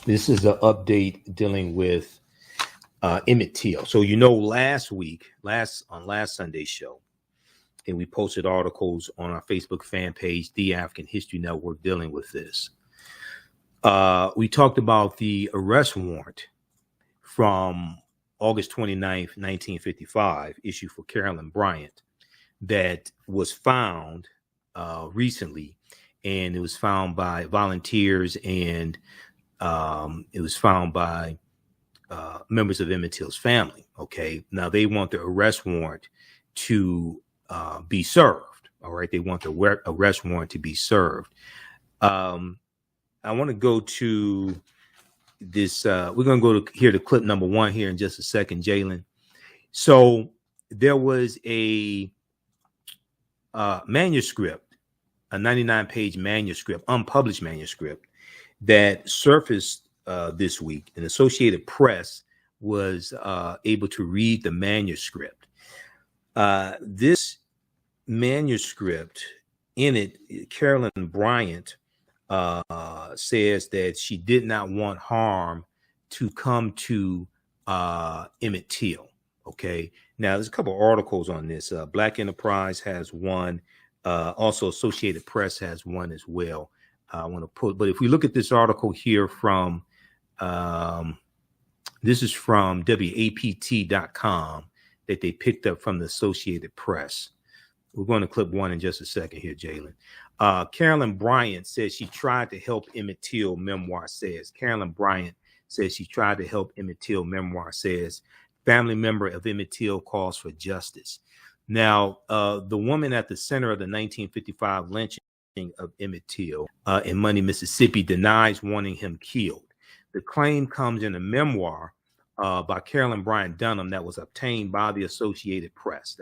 This is an update dealing with Emmett Till. So last Sunday's show, and we posted articles on our Facebook fan page, The African History Network, dealing with this. We talked about the arrest warrant from August 29th, 1955, issued for Carolyn Bryant, that was found recently, and it was found by volunteers, and it was found by members of Emmett Till's family. Okay, now they want the arrest warrant to be served. All right, they want the arrest warrant to be served. I want to go to this. We're going to go to hear the clip number one here in just a second, Jalen. So there was a manuscript, a 99-page manuscript, unpublished manuscript, that surfaced this week. An Associated Press was able to read the manuscript. This manuscript, in it, Carolyn Bryant says that she did not want harm to come to Emmett Till. Okay, now there's a couple of articles on this. Black Enterprise has one. Also, Associated Press has one as well. I want to put, but if we look at this article here from, this is from WAPT.com that they picked up from the Associated Press. We're going to clip one in just a second here, Jalen. Carolyn Bryant says she tried to help Emmett Till, memoir says. Carolyn Bryant says she tried to help Emmett Till, memoir says. Family member of Emmett Till calls for justice. Now, the woman at the center of the 1955 lynching of Emmett Till in Money, Mississippi, denies wanting him killed. The claim comes in a memoir by Carolyn Bryant Donham that was obtained by the Associated Press.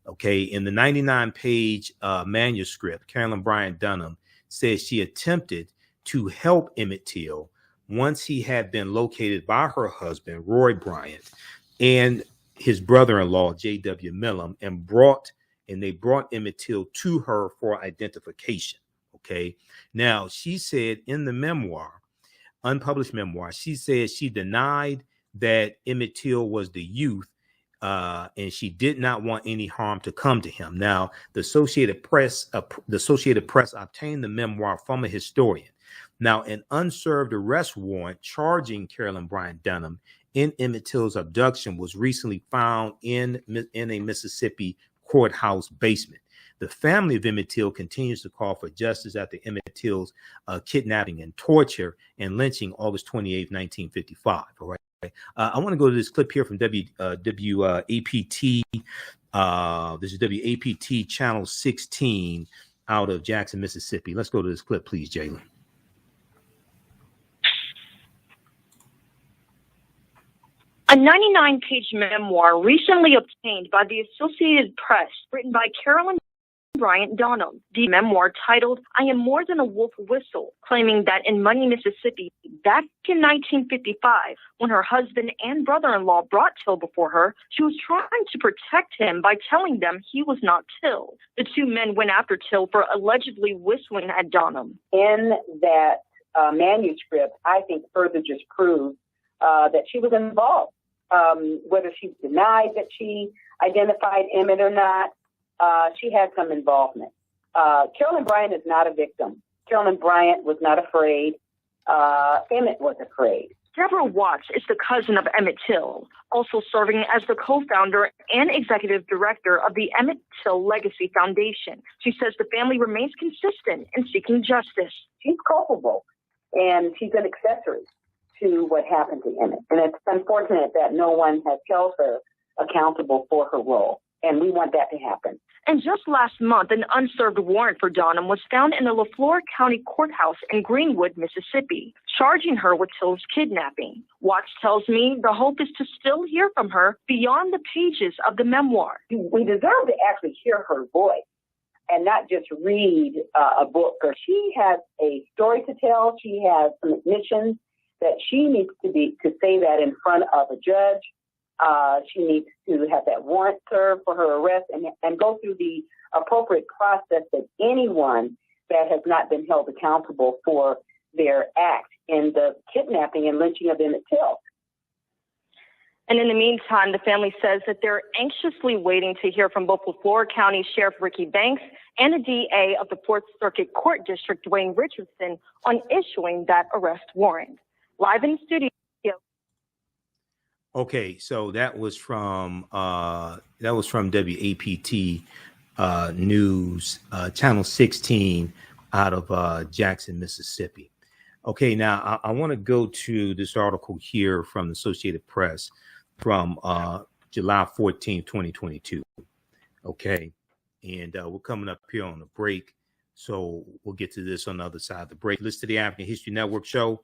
Okay, in the 99-page manuscript, Carolyn Bryant Donham says she attempted to help Emmett Till once he had been located by her husband, Roy Bryant, and his brother-in-law, J.W. Millam, and they brought Emmett Till to her for identification. Okay. Now, she said in the memoir, unpublished memoir, she said she denied that Emmett Till was the youth, and she did not want any harm to come to him. Now, the Associated Press obtained the memoir from a historian. Now, an unserved arrest warrant charging Carolyn Bryant Donham in Emmett Till's abduction was recently found in a Mississippi courthouse basement. The family of Emmett Till continues to call for justice after Emmett Till's kidnapping and torture and lynching August 28, 1955. All right. I want to go to this clip here from WAPT. This is WAPT Channel 16 out of Jackson, Mississippi. Let's go to this clip, please, Jalen. A 99-page memoir recently obtained by the Associated Press, written by Carolyn Bryant Donham. The memoir, titled "I Am More Than a Wolf Whistle," claiming that in Money, Mississippi, back in 1955, when her husband and brother-in-law brought Till before her, she was trying to protect him by telling them he was not Till. The two men went after Till for allegedly whistling at Donham. In that manuscript, I think further just proves that she was involved. Whether she denied that she identified Emmett or not, she had some involvement. Carolyn Bryant is not a victim. Carolyn Bryant was not afraid. Emmett was afraid. Deborah Watts is the cousin of Emmett Till, also serving as the co-founder and executive director of the Emmett Till Legacy Foundation. She says the family remains consistent in seeking justice. She's culpable, and she's an accessory to what happened to Emmett. And it's unfortunate that no one has held her accountable for her role. And we want that to happen. And just last month, an unserved warrant for Donham was found in the Lafleur County Courthouse in Greenwood, Mississippi, charging her with Till's kidnapping. Watts tells me the hope is to still hear from her beyond the pages of the memoir. We deserve to actually hear her voice and not just read a book. She has a story to tell. She has some admissions that she needs to say that in front of a judge. She needs to have that warrant served for her arrest and go through the appropriate process that anyone that has not been held accountable for their act in the kidnapping and lynching of Emmett Till. And in the meantime, the family says that they're anxiously waiting to hear from both Leflore County Sheriff Ricky Banks and the DA of the Fourth Circuit Court District, Dwayne Richardson, on issuing that arrest warrant. Live in the studio. Okay, so that was from WAPT News, Channel 16 out of Jackson, Mississippi. Okay, now I want to go to this article here from the Associated Press from July 14, 2022. Okay, and we're coming up here on the break, so we'll get to this on the other side of the break. Listen to the African History Network show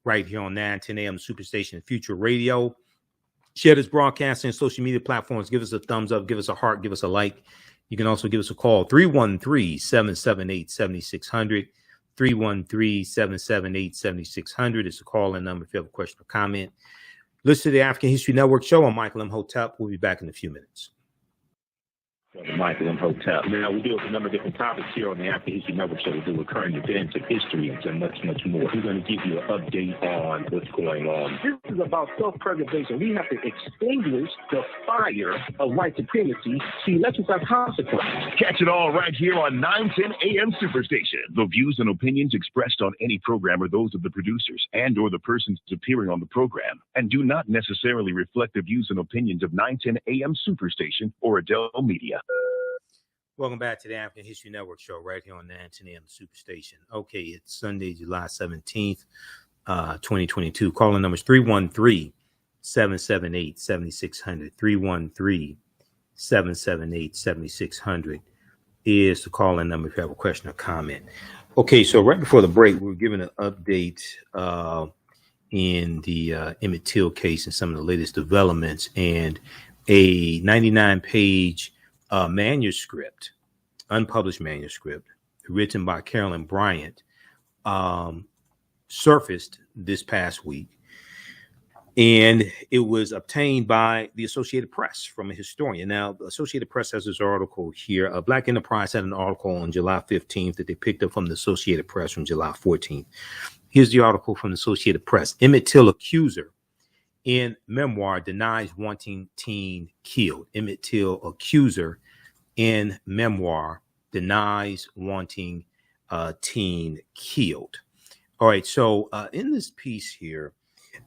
right here on 910 AM Superstation and Future Radio. Share this broadcast on social media platforms. Give us a thumbs up, give us a heart, give us a like. You can also give us a call, 313-778-7600. 313-778-7600 is the call-in number if you have a question or comment. Listen to the African History Network show. I'm Michael Imhotep. We'll be back in a few minutes. Michael Imhotep. Now, we deal with a number of different topics here on the African History Network show. We deal with current events and histories and much, much more. We're going to give you an update on what's going on. This is about self-preservation. We have to extinguish the fire of white supremacy. See, elections have consequences. Catch it all right here on 910 AM Superstation. The views and opinions expressed on any program are those of the producers and or the persons appearing on the program and do not necessarily reflect the views and opinions of 910 AM Superstation or Adele Media. Welcome back to the African History Network show right here on 910 AM Superstation. Okay, it's Sunday, July 17th, 2022. Calling numbers 313-778-7600. 313-778-7600 is the call-in number if you have a question or comment. Okay, so right before the break, we were given an update in the Emmett Till case and some of the latest developments, and a 99-page manuscript, unpublished manuscript, written by Carolyn Bryant, surfaced this past week, and it was obtained by the Associated Press from a historian. Now, the Associated Press has this article here. Black Enterprise had an article on July 15th that they picked up from the Associated Press from July 14th. Here's the article from the Associated Press. Emmett Till accuser in memoir denies wanting teen killed. Emmett Till accuser in memoir denies wanting teen killed. All right, so in this piece here,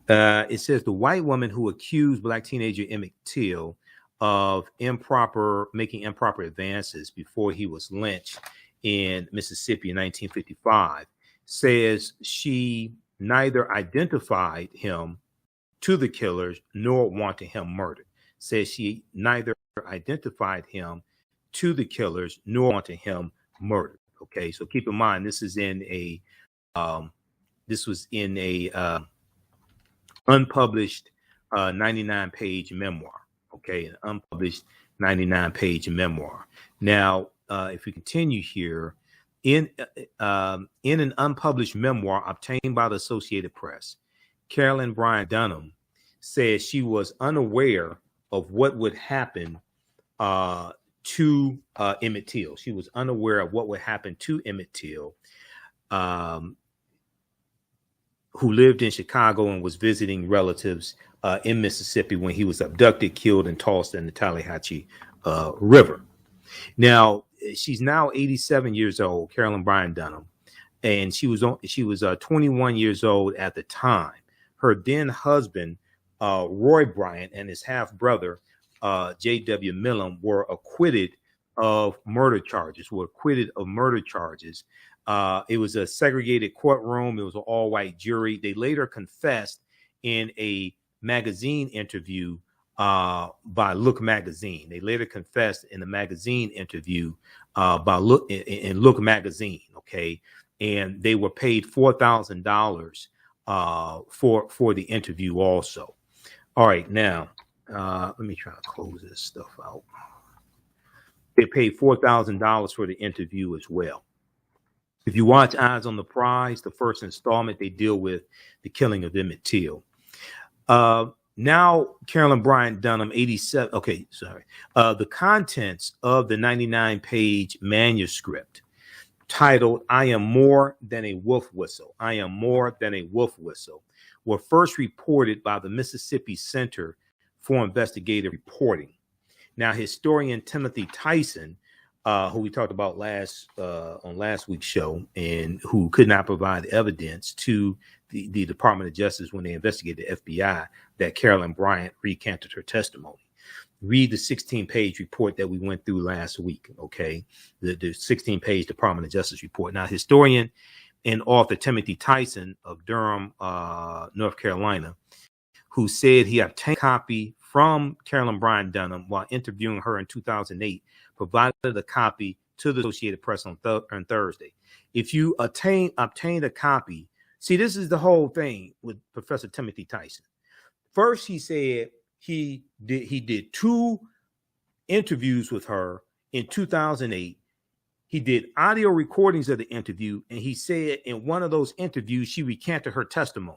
it says the white woman who accused black teenager Emmett Till of making improper advances before he was lynched in Mississippi in 1955 says she neither identified him to the killers nor wanted him murdered. Says she neither identified him to the killers nor wanted him murdered. Okay, so keep in mind this was in a unpublished 99-page memoir. Okay, an unpublished 99-page memoir. Now, if we continue here, in an unpublished memoir obtained by the Associated Press, Carolyn Bryant Donham says she was unaware of what would happen to Emmett Till. She was unaware of what would happen to Emmett Till, who lived in Chicago and was visiting relatives in Mississippi when he was abducted, killed, and tossed in the Tallahatchie River. Now, she's now 87 years old, Carolyn Bryant Donham, and she was 21 years old at the time. Her then husband, Roy Bryant, and his half brother, J.W. Millam, were acquitted of murder charges. It was a segregated courtroom. It was an all-white jury. They later confessed in a magazine interview by Look magazine. They later confessed in a magazine interview by Look magazine. Okay, and they were paid $4,000 for the interview also. All right, now let me try to close this stuff out. They paid $4,000 for the interview as well. If you watch Eyes on the Prize, the first installment, they deal with the killing of Emmett Till. Now, Carolyn Bryant Donham, 87. Okay, sorry. The contents of the 99-page manuscript titled, I Am More Than a Wolf Whistle. I Am More Than a Wolf Whistle, were first reported by the Mississippi Center for Investigative Reporting. Now, historian Timothy Tyson, who we talked about on last week's show, and who could not provide evidence to the Department of Justice when they investigated the FBI that Carolyn Bryant recanted her testimony. Read the 16-page report that we went through last week, okay? The 16-page Department of Justice report. Now, historian and author Timothy Tyson of Durham, North Carolina, who said he obtained a copy from Carolyn Bryant Donham while interviewing her in 2008, provided a copy to the Associated Press on Thursday. If you obtained a copy, see, this is the whole thing with Professor Timothy Tyson. First, he said he did 2 interviews with her in 2008. He did audio recordings of the interview, and he said in one of those interviews, she recanted her testimony.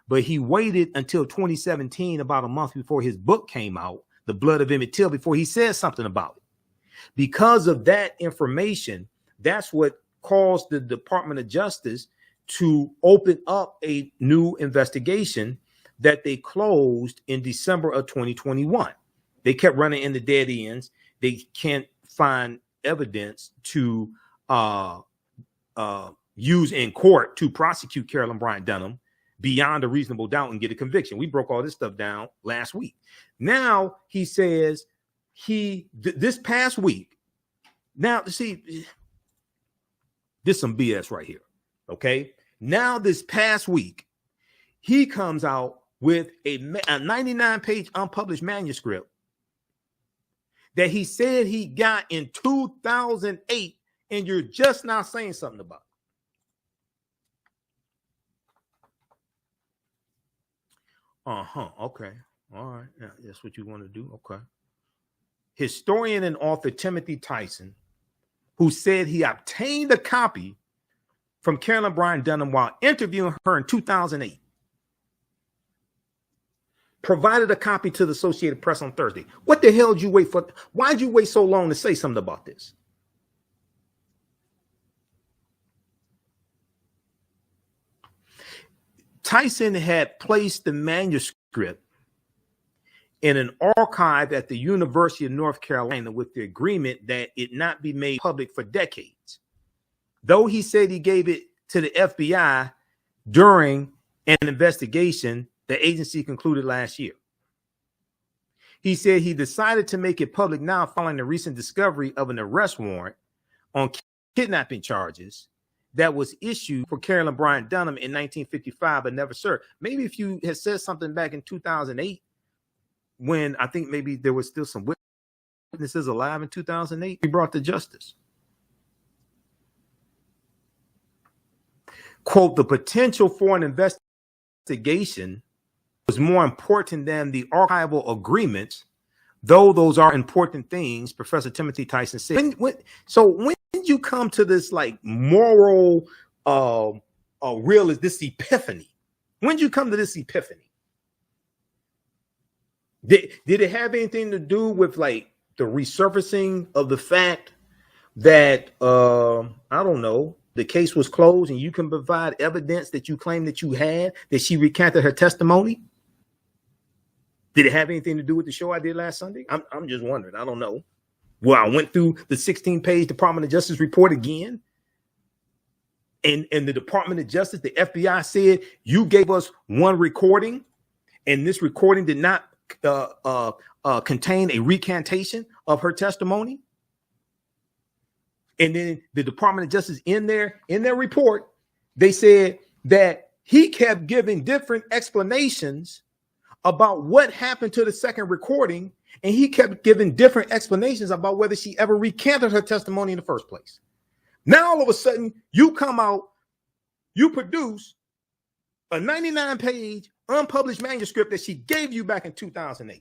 But he waited until 2017, about a month before his book came out, The Blood of Emmett Till, before he said something about it. Because of that information, that's what caused the Department of Justice to open up a new investigation that they closed in December of 2021. They kept running into dead ends. They can't find evidence to use in court to prosecute Carolyn Bryant Donham beyond a reasonable doubt and get a conviction. We broke all this stuff down last week. Now he says this past week. Now, see, this is some BS right here. Okay. Now this past week, he comes out with a 99-page unpublished manuscript that he said he got in 2008, and you're just now saying something about it. Okay. All right. Yeah, that's what you want to do. Okay. Historian and author Timothy Tyson, who said he obtained a copy from Carolyn Bryant Donham while interviewing her in 2008, provided a copy to the Associated Press on Thursday. What the hell did you wait for? Why did you wait so long to say something about this? Tyson had placed the manuscript in an archive at the University of North Carolina with the agreement that it not be made public for decades. Though he said he gave it to the FBI during an investigation the agency concluded last year. He said he decided to make it public now following the recent discovery of an arrest warrant on kidnapping charges that was issued for Carolyn Bryant Donham in 1955 but never served. Maybe if you had said something back in 2008, when I think maybe there was still some witnesses alive in 2008, he brought to justice. Quote, the potential for an investigation was more important than the archival agreements, though those are important things, Professor Timothy Tyson said. When did you come to this like moral realist, this epiphany? When did you come to this epiphany? Did it have anything to do with like the resurfacing of the fact that I don't know, the case was closed and you can provide evidence that you claim that you had, that she recanted her testimony? Did it have anything to do with the show I did last Sunday? I'm just wondering. I don't know. Well, I went through the 16-page Department of Justice report again. And the Department of Justice, the FBI said, you gave us one recording, and this recording did not contain a recantation of her testimony. And then the Department of Justice in their report, they said that he kept giving different explanations about what happened to the second recording, and he kept giving different explanations about whether she ever recanted her testimony in the first place. Now, all of a sudden, you come out, you produce a 99-page unpublished manuscript that she gave you back in 2008.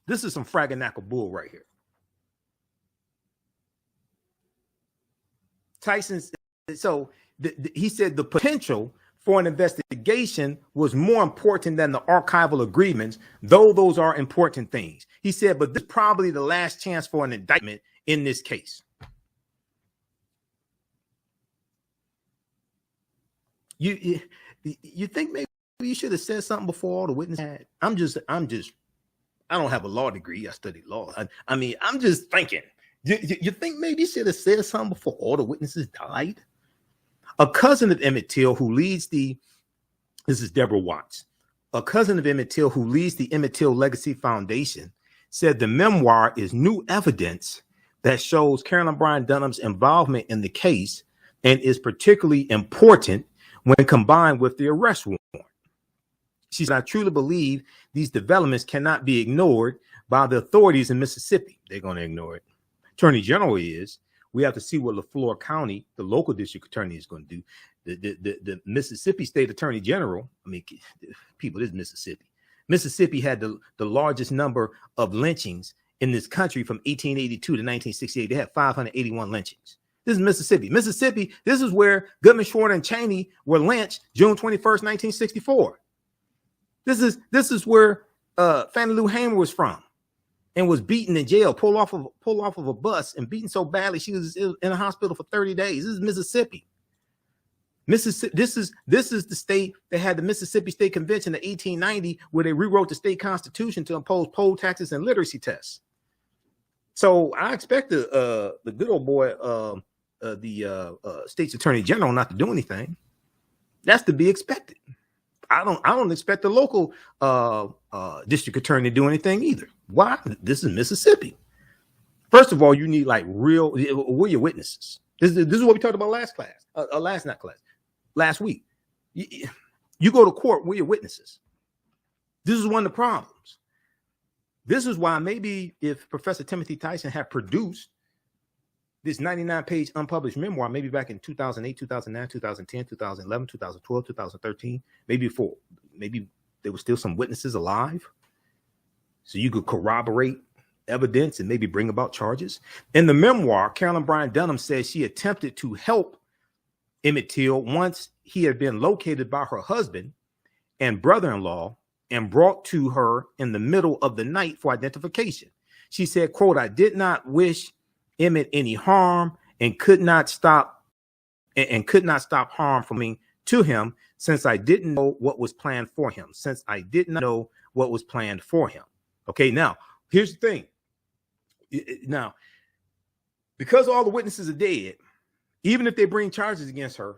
This is some fraganackle bull right here. Tyson's. So he said the potential for an investigation was more important than the archival agreements, though those are important things. He said, but this is probably the last chance for an indictment in this case. You think maybe you should have said something before all the witnesses had? I don't have a law degree. I studied law. I mean, I'm just thinking. You think maybe you should have said something before all the witnesses died? A cousin of Emmett Till who leads this is Deborah Watts, a cousin of Emmett Till who leads the Emmett Till Legacy Foundation, said the memoir is new evidence that shows Carolyn Bryant Donham's involvement in the case and is particularly important when combined with the arrest warrant. She said, I truly believe these developments cannot be ignored by the authorities in Mississippi. They're going to ignore it. Attorney General is. We have to see what LaFleur County, the local district attorney, is going to do. The Mississippi State Attorney General, I mean, people, this is Mississippi. Mississippi had the largest number of lynchings in this country from 1882 to 1968. They had 581 lynchings. This is Mississippi. Mississippi, this is where Goodman, Shorter, and Cheney were lynched June 21st, 1964. This is where Fannie Lou Hamer was from and was beaten in jail, pulled off of a bus and beaten so badly she was in a hospital for 30 days. This is Mississippi. Mississippi. This is the state that had the Mississippi State Convention in 1890, where they rewrote the state constitution to impose poll taxes and literacy tests. So I expect the good old boy, the state's attorney general, not to do anything. That's to be expected. I don't expect the local district attorney to do anything either. Why? This is Mississippi. First of all, you need like real. Where are your witnesses? This is what we talked about last week. You go to court. Where are your witnesses? This is one of the problems. This is why maybe if Professor Timothy Tyson had produced this 99-page unpublished memoir, maybe back in 2008, 2009, 2010, 2011, 2012, 2013, maybe there were still some witnesses alive, so you could corroborate evidence and maybe bring about charges. In the memoir, Carolyn Bryant Donham says she attempted to help Emmett Till once he had been located by her husband and brother-in-law and brought to her in the middle of the night for identification. She said, quote, I did not wish Emmett any harm and could not stop harm from coming to him since I didn't know what was planned for him. Okay, now here's the thing. Now, because all the witnesses are dead, even if they bring charges against her,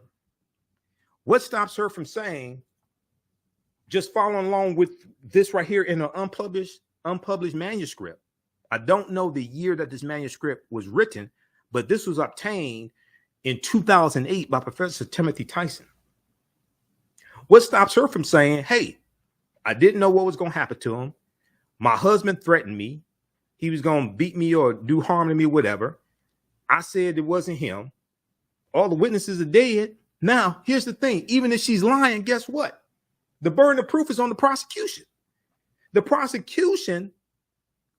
what stops her from saying, just following along with this right here in an unpublished manuscript? I don't know the year that this manuscript was written, but this was obtained in 2008 by Professor Timothy Tyson. What stops her from saying, hey, I didn't know what was going to happen to him. My husband threatened me. He was going to beat me or do harm to me, whatever. I said it wasn't him. All the witnesses are dead. Now, here's the thing. Even if she's lying, guess what? The burden of proof is on the prosecution. The prosecution,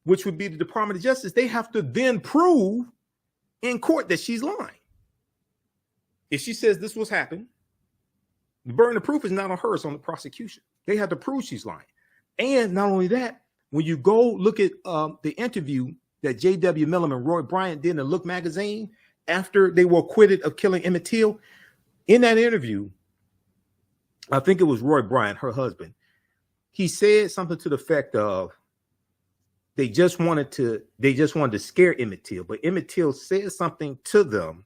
which would be the Department of Justice, they have to then prove in court that she's lying. If she says this was happened, the burden of proof is not on her, it's on the prosecution. They have to prove she's lying. And not only that, when you go look at the interview that J.W. Millum and Roy Bryant did in the Look magazine after they were acquitted of killing Emmett Till, in that interview, I think it was Roy Bryant, her husband, he said something to the effect of, they just wanted to scare Emmett Till, but Emmett Till said something to them,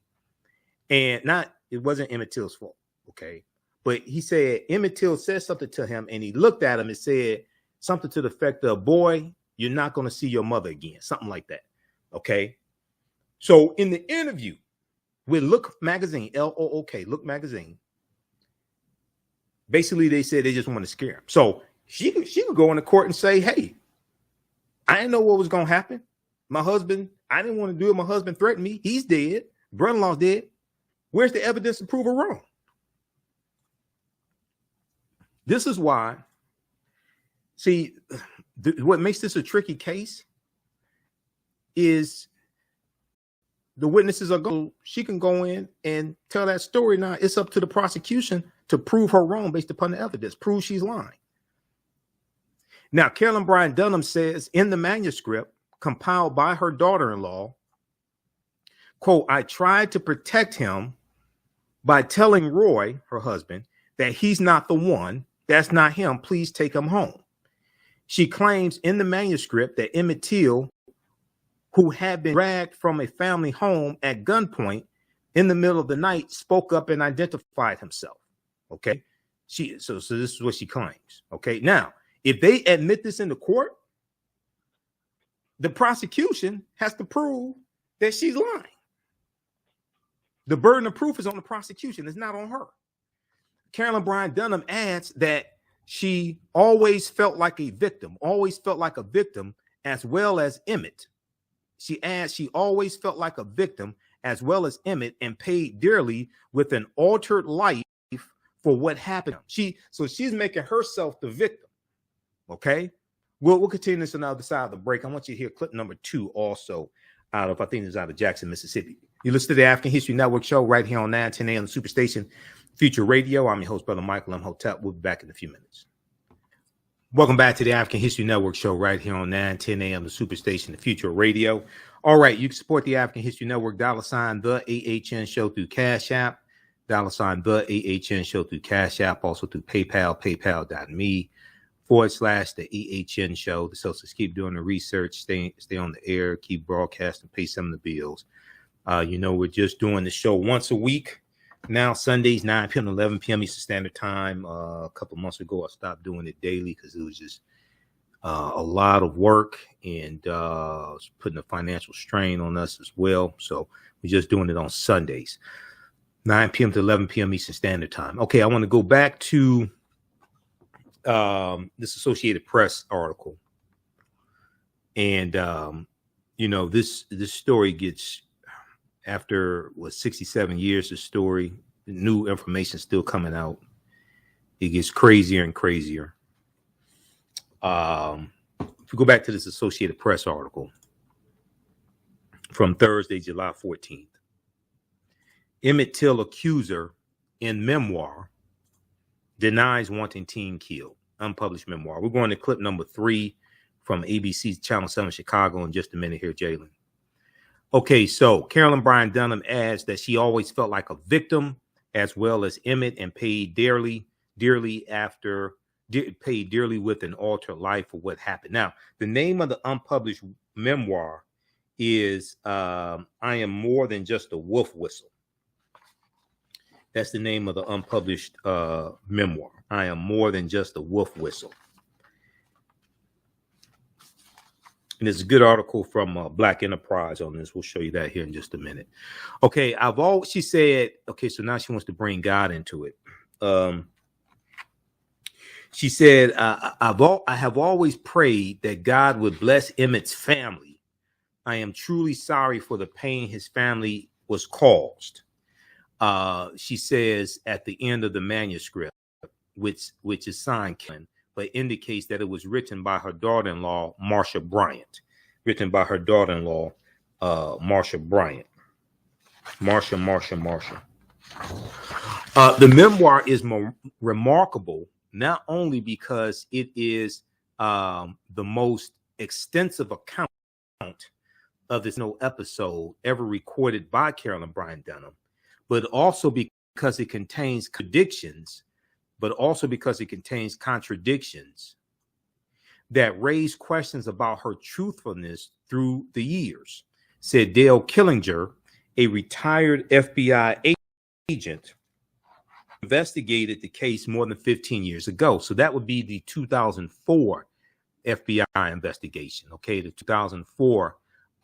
and it wasn't Emmett Till's fault, okay? But he said Emmett Till said something to him, and he looked at him and said something to the effect of, boy, you're not going to see your mother again, something like that, okay? So in the interview with Look magazine, L-O-O-K, Look magazine, basically they said they just want to scare him. So she could go into court and say, hey, I didn't know what was going to happen. My husband, I didn't want to do it. My husband threatened me. He's dead. Brother-in-law's dead. Where's the evidence to prove her wrong? This is why, see, what makes this a tricky case is The witnesses are going. She can go in and tell that story. Now it's up to the prosecution to prove her wrong based upon the evidence. Prove she's lying. Now, Carolyn Bryant Donham says in the manuscript compiled by her daughter-in-law, quote, I tried to protect him by telling Roy, her husband, that he's not the one. That's not him. Please take him home. She claims in the manuscript that Emmett Till, who had been dragged from a family home at gunpoint in the middle of the night, spoke up and identified himself. Okay. So this is what she claims. Okay. Now, if they admit this in the court, the prosecution has to prove that she's lying. The burden of proof is on the prosecution. It's not on her. Carolyn Bryant Donham adds that she always felt like a victim, as well as Emmett. She adds she always felt like a victim as well as Emmett and paid dearly with an altered life for what happened. So she's making herself the victim. Okay, we'll continue this on the other side of the break. I want you to hear clip number 2 also out of, I think it's out of Jackson, Mississippi. You listen to the African History Network show right here on 910 AM Superstation Future Radio. I'm your host, Brother Michael Imhotep. We'll be back in a few minutes. Welcome back to the African History Network show right here on 910 AM the Superstation, the Future Radio. All right, you can support the African History Network, $ the AHN show through Cash App, $ the AHN show through Cash App, also through PayPal, paypal.me /the AHN show. So keep doing the research, stay on the air, keep broadcasting, pay some of the bills. We're just doing the show once a week. Now, Sundays, 9 p.m. to 11 p.m. Eastern Standard Time. A couple months ago, I stopped doing it daily because it was just a lot of work and it's putting a financial strain on us as well. So we're just doing it on Sundays, 9 p.m. to 11 p.m. Eastern Standard Time. Okay, I want to go back to this Associated Press article. And, this story gets, after 67 years of story, new information still coming out. It gets crazier and crazier. If we go back to this Associated Press article from Thursday, July 14th, Emmett Till accuser in memoir denies wanting teen killed. Unpublished memoir. We're going to clip number 3 from ABC Channel 7 Chicago in just a minute here, Jalen. Okay, so Carolyn Bryant Donham adds that she always felt like a victim as well as Emmett and paid dearly with an altered life for what happened. Now, the name of the unpublished memoir is I Am More Than Just a Wolf Whistle. That's the name of the unpublished memoir. I Am More Than Just a Wolf Whistle. And there's a good article from Black Enterprise on this. We'll show you that here in just a minute. Okay, she said, okay, so now she wants to bring God into it. She said, I have always prayed that God would bless Emmett's family. I am truly sorry for the pain his family was caused. She says at the end of the manuscript, which is signed, but indicates that it was written by her daughter-in-law, Marsha Bryant. Marsha Bryant. Marsha. The memoir is remarkable, not only because it is the most extensive account of this episode ever recorded by Carolyn Bryant Donham, but also because it contains contradictions that raise questions about her truthfulness through the years, said Dale Killinger, a retired FBI agent, investigated the case more than 15 years ago. So that would be the 2004 FBI investigation. Okay, the 2004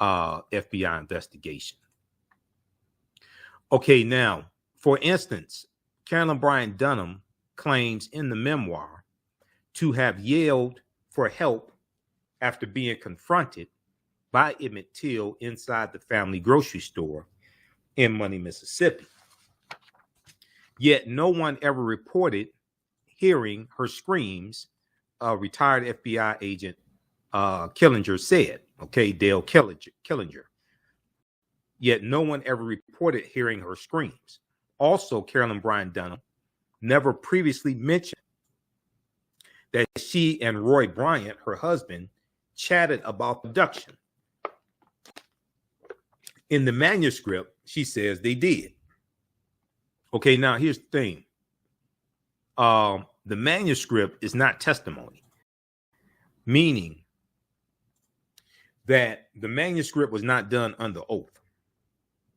FBI investigation. Okay, now, for instance, Carolyn Bryant Donham claims in the memoir to have yelled for help after being confronted by Emmett Till inside the family grocery store in Money, Mississippi. Yet no one ever reported hearing her screams, retired FBI agent Killinger said. Okay, Dale Killinger. yet no one ever reported hearing her screams. Also, Carolyn Bryant Donham never previously mentioned that she and Roy Bryant, her husband, chatted about abduction. In the manuscript, she says they did. Okay, now here's the thing. The manuscript is not testimony, meaning that the manuscript was not done under oath.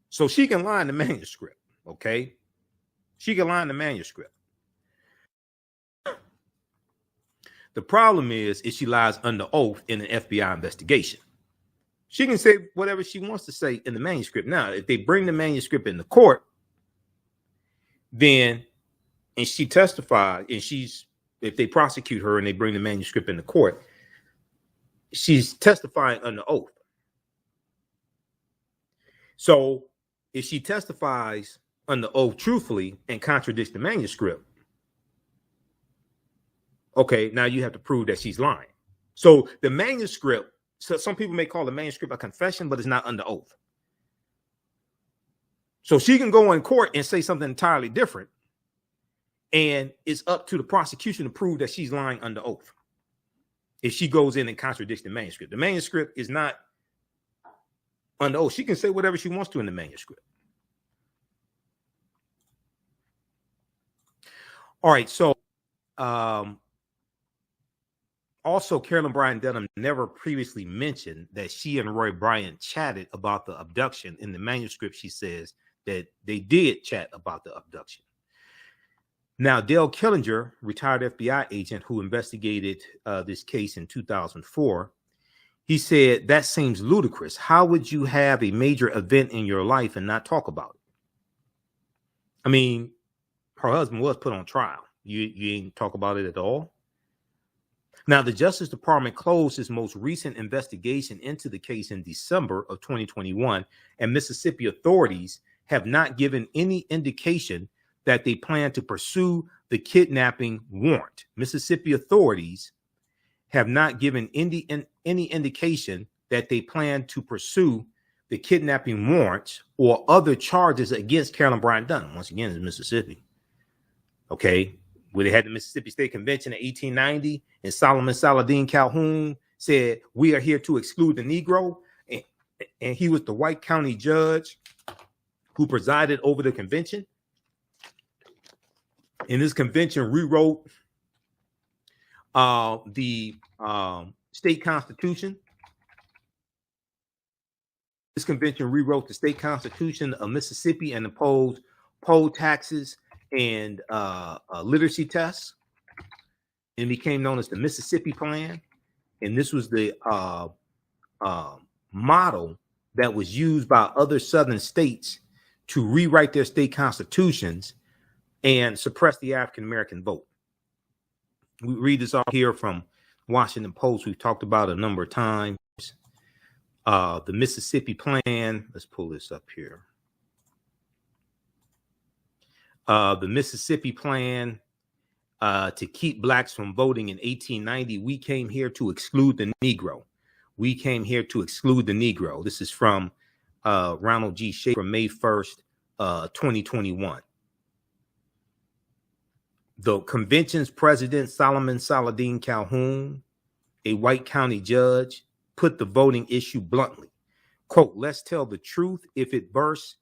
So she can lie in the manuscript, okay? She can lie in the manuscript. The problem is she lies under oath in an FBI investigation. She can say whatever she wants to say in the manuscript. Now, if they bring the manuscript in the court, then, and she testified, and if they prosecute her and they bring the manuscript in the court, she's testifying under oath. So if she testifies under oath truthfully and contradicts the manuscript, okay, now you have to prove that she's lying. So the manuscript, so some people may call the manuscript a confession, but it's not under oath. So she can go in court and say something entirely different, and it's up to the prosecution to prove that she's lying under oath if she goes in and contradicts the manuscript. The manuscript is not under oath. She can say whatever she wants to in the manuscript. All right, so also, Carolyn Bryant Donham never previously mentioned that she and Roy Bryant chatted about the abduction. In the manuscript, she says that they did chat about the abduction. Now, Dale Killinger, retired FBI agent who investigated this case in 2004, he said, that seems ludicrous. How would you have a major event in your life and not talk about it? I mean, her husband was put on trial. You ain't talk about it at all? Now, the Justice Department closed its most recent investigation into the case in December of 2021, and Mississippi authorities have not given any indication that they plan to pursue the kidnapping warrant. Mississippi authorities have not given any indication that they plan to pursue the kidnapping warrant or other charges against Carolyn Bryant Donham. Once again, it's Mississippi. Okay, where they had the Mississippi State Convention in 1890, and Solomon Saladin Calhoun said, we are here to exclude the Negro. And he was the white county judge who presided over the convention. And this convention rewrote the state constitution. This convention rewrote the state constitution of Mississippi and imposed poll taxes and literacy tests, and became known as the Mississippi Plan. And this was the model that was used by other southern states to rewrite their state constitutions and suppress the African American vote. We read this all here from Washington Post. We've talked about it a number of times. The Mississippi Plan. Let's pull this up here. The Mississippi Plan to keep blacks from voting in 1890. We came here to exclude the Negro. We came here to exclude the Negro. This is from Ronald G. Schaefer, May 1st, 2021. The convention's president, Solomon Saladin Calhoun, a white county judge, put the voting issue bluntly. Quote, let's tell the truth if it bursts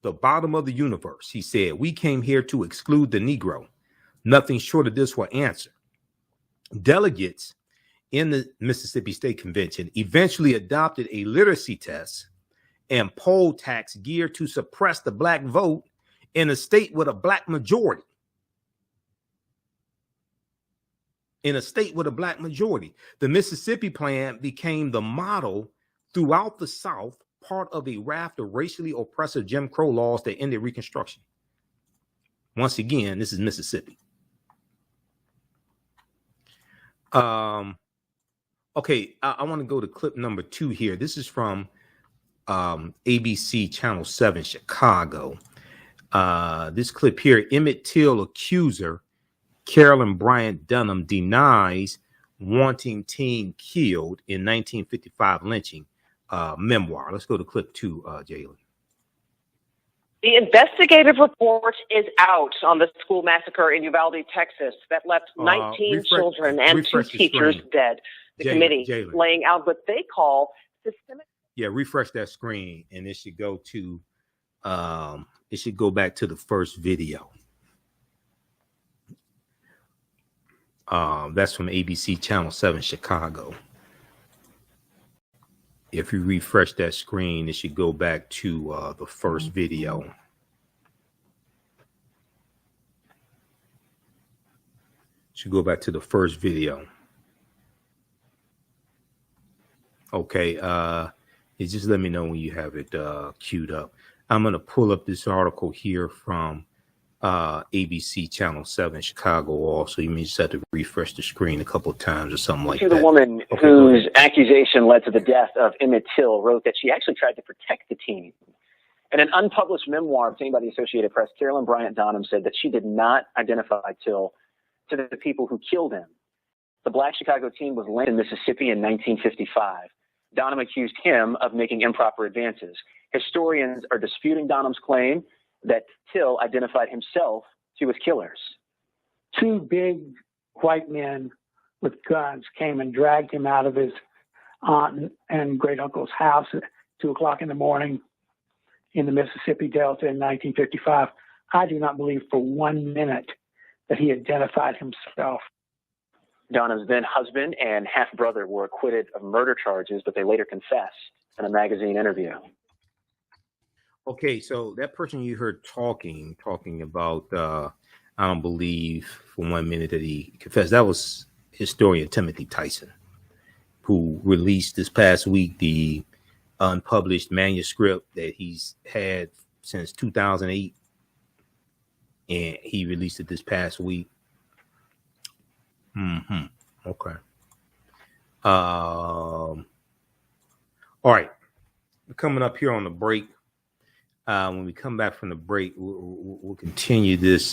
the bottom of the universe. He said, we came here to exclude the Negro. Nothing short of this will answer. Delegates in the Mississippi State Convention eventually adopted a literacy test and poll tax geared to suppress the black vote in a state with a black majority. In a state with a black majority, the Mississippi Plan became the model throughout the South, part of a raft of racially oppressive Jim Crow laws that ended Reconstruction. Once again, this is Mississippi. Okay, I want to go to clip number 2 here. This is from ABC Channel 7, Chicago. This clip here, Emmett Till accuser Carolyn Bryant Donham denies wanting teen killed in 1955 lynching. memoir. Let's go to clip 2, Jalen. The investigative report is out on the school massacre in Uvalde, Texas, that left 19 children and 2 teachers dead. The committee laying out what they call systemic. Yeah, refresh that screen, and it should go to it should go back to the first video. That's from ABC Channel 7 Chicago. If you refresh that screen, it should go back to the first video. Should go back to the first video. Okay, just let me know when you have it queued up. I'm going to pull up this article here from ABC Channel 7 Chicago also. You may just have to refresh the screen a couple of times or something like that. The woman whose accusation led to the death of Emmett Till wrote that she actually tried to protect the teen. In an unpublished memoir obtained by the Associated Press, Carolyn Bryant Donham said that she did not identify Till to the people who killed him. The Black Chicago teen was lynched in Mississippi in 1955. Donham accused him of making improper advances. Historians are disputing Donham's claim that Till identified himself to his killers. 2 big white men with guns came and dragged him out of his aunt and great uncle's house at 2 o'clock in the morning in the Mississippi Delta in 1955. I do not believe for 1 minute that he identified himself. Donham's then husband and half-brother were acquitted of murder charges, but they later confessed in a magazine interview. Okay, so that person you heard talking about, I don't believe for 1 minute that he confessed, that was historian Timothy Tyson, who released this past week the unpublished manuscript that he's had since 2008, and he released it this past week. Okay. All right. We're coming up here on the break. When we come back from the break, we'll continue this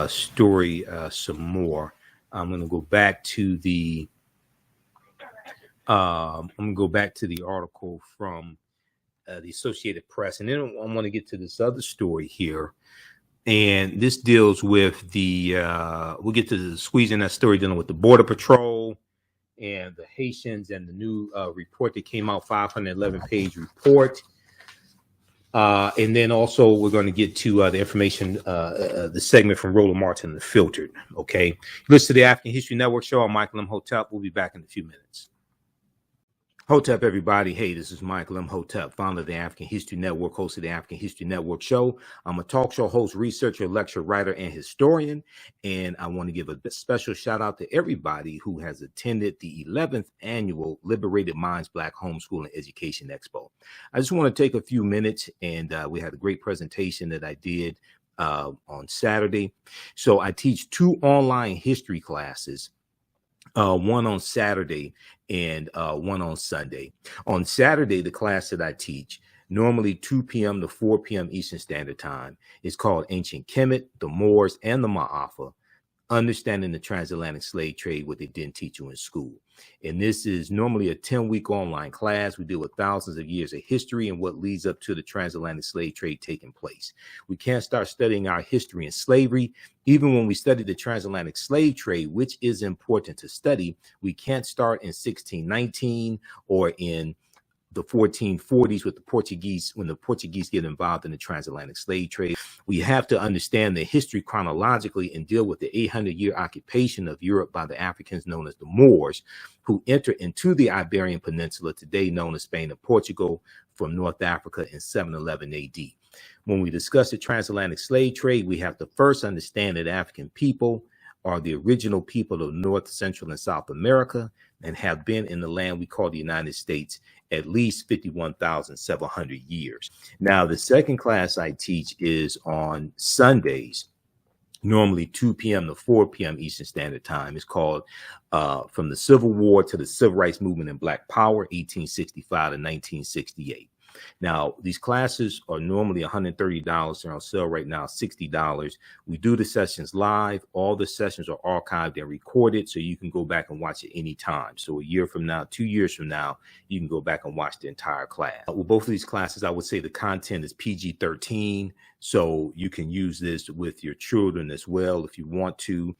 story some more. I'm going to go back to the article from the Associated Press, and then I want to get to this other story here. And this deals with we'll get to squeezing that story dealing with the Border Patrol and the Haitians and the new report that came out, 511-page report. And then also we're going to get to the information, the segment from Roland Martin, The Filtered. Okay. Listen to the African History Network show. I'm Michael Imhotep. We'll be back in a few minutes. Hotep, everybody. Hey, this is Michael Imhotep, founder of the African History Network, host of the African History Network show. I'm a talk show host, researcher, lecturer, writer, and historian. And I want to give a special shout out to everybody who has attended the 11th annual Liberated Minds Black Homeschooling Education Expo. I just want to take a few minutes, and we had a great presentation that I did on Saturday. So I teach 2 online history classes. One on Saturday and one on Sunday. On Saturday, the class that I teach, normally 2 p.m. to 4 p.m. Eastern Standard Time, is called Ancient Kemet, the Moors, and the Ma'afa, Understanding the Transatlantic Slave Trade, what they didn't teach you in school. And this is normally a 10-week online class. We deal with thousands of years of history and what leads up to the transatlantic slave trade taking place. We can't start studying our history in slavery. Even when we study the transatlantic slave trade, which is important to study, we can't start in 1619 or in the 1440s with the Portuguese, when the Portuguese get involved in the transatlantic slave trade. We have to understand the history chronologically and deal with the 800-year occupation of Europe by the Africans known as the Moors, who entered into the Iberian Peninsula, today known as Spain and Portugal, from North Africa in 711 AD. When we discuss the transatlantic slave trade, we have to first understand that African people are the original people of North, Central, and South America and have been in the land we call the United States at least 51,700 years. Now, the second class I teach is on Sundays, normally 2 p.m. to 4 p.m. Eastern Standard Time. It's called From the Civil War to the Civil Rights Movement and Black Power, 1865 to 1968. Now, these classes are normally $130. They're on sale right now, $60. We do the sessions live. All the sessions are archived and recorded, so you can go back and watch it anytime. So a year from now, 2 years from now, you can go back and watch the entire class. With both of these classes, I would say the content is PG-13, so you can use this with your children as well if you want to.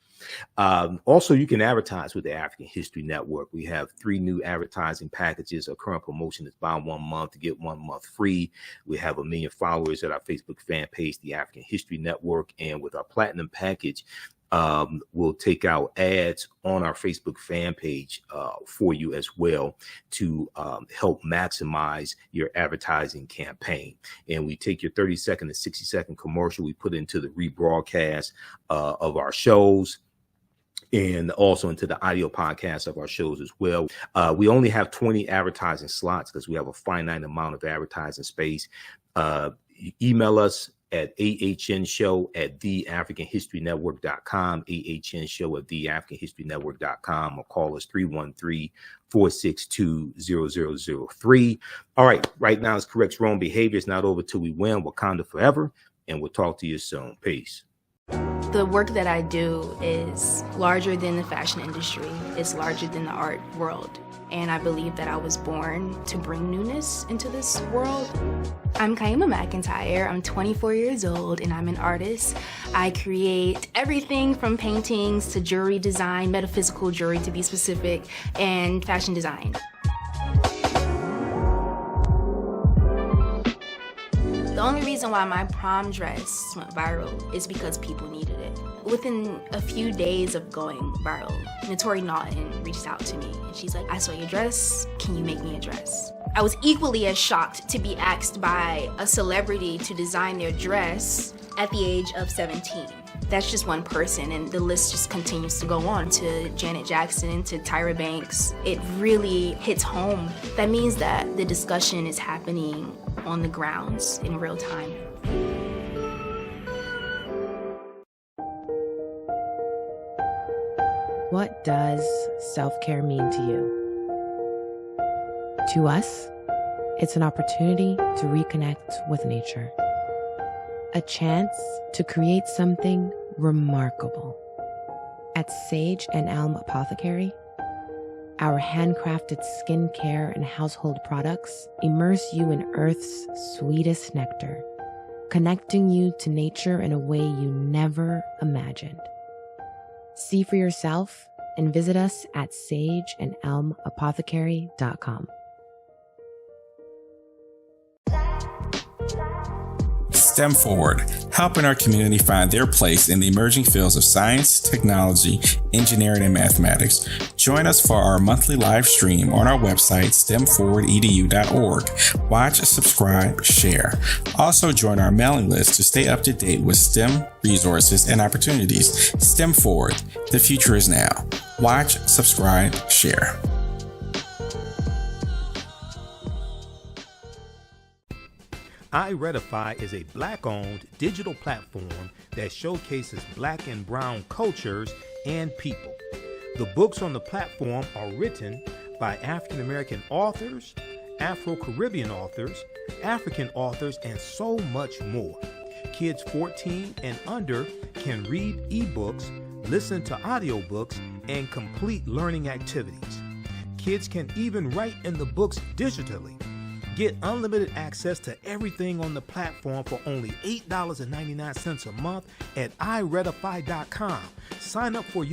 Also, you can advertise with the African History Network. We have 3 new advertising packages. Our current promotion is buy 1 month to get 1 month free. We have 1 million followers at our Facebook fan page, the African History Network. And with our platinum package, we'll take out ads on our Facebook fan page for you as well to help maximize your advertising campaign. And we take your 30-second and 60-second commercial, we put into the rebroadcast of our shows, and also into the audio podcast of our shows as well. We only have 20 advertising slots because we have a finite amount of advertising space. Email us at TheAHNShow@TheAfricanHistoryNetwork.com, TheAHNShow@TheAfricanHistoryNetwork.com, or call us 313-462-0003. All right now it's correct wrong behavior. It's not over till we win. Wakanda forever. And we'll talk to you soon. Peace. The work that I do is larger than the fashion industry. It's larger than the art world. And I believe that I was born to bring newness into this world. I'm Kaima McIntyre. I'm 24 years old and I'm an artist. I create everything from paintings to jewelry design, metaphysical jewelry to be specific, and fashion design. The only reason why my prom dress went viral is because people needed it. Within a few days of going viral, Notori Naughton reached out to me and she's like, I saw your dress, can you make me a dress? I was equally as shocked to be asked by a celebrity to design their dress at the age of 17. That's just one person, and the list just continues to go on, to Janet Jackson, to Tyra Banks. It really hits home. That means that the discussion is happening on the grounds in real time. What does self-care mean to you? To us, it's an opportunity to reconnect with nature. A chance to create something remarkable. At Sage and Elm Apothecary, our handcrafted skincare and household products immerse you in Earth's sweetest nectar, connecting you to nature in a way you never imagined. See for yourself and visit us at sageandelmapothecary.com. STEM Forward, helping our community find their place in the emerging fields of science, technology, engineering, and mathematics. Join us for our monthly live stream on our website, stemforwardedu.org. Watch, subscribe, share. Also join our mailing list to stay up to date with STEM resources and opportunities. STEM Forward, the future is now. Watch, subscribe, share. iRedify is a Black-owned digital platform that showcases Black and Brown cultures and people. The books on the platform are written by African-American authors, Afro-Caribbean authors, African authors, and so much more. Kids 14 and under can read ebooks, listen to audiobooks, and complete learning activities. Kids can even write in the books digitally. Get unlimited access to everything on the platform for only $8.99 a month at iRedify.com. Sign up for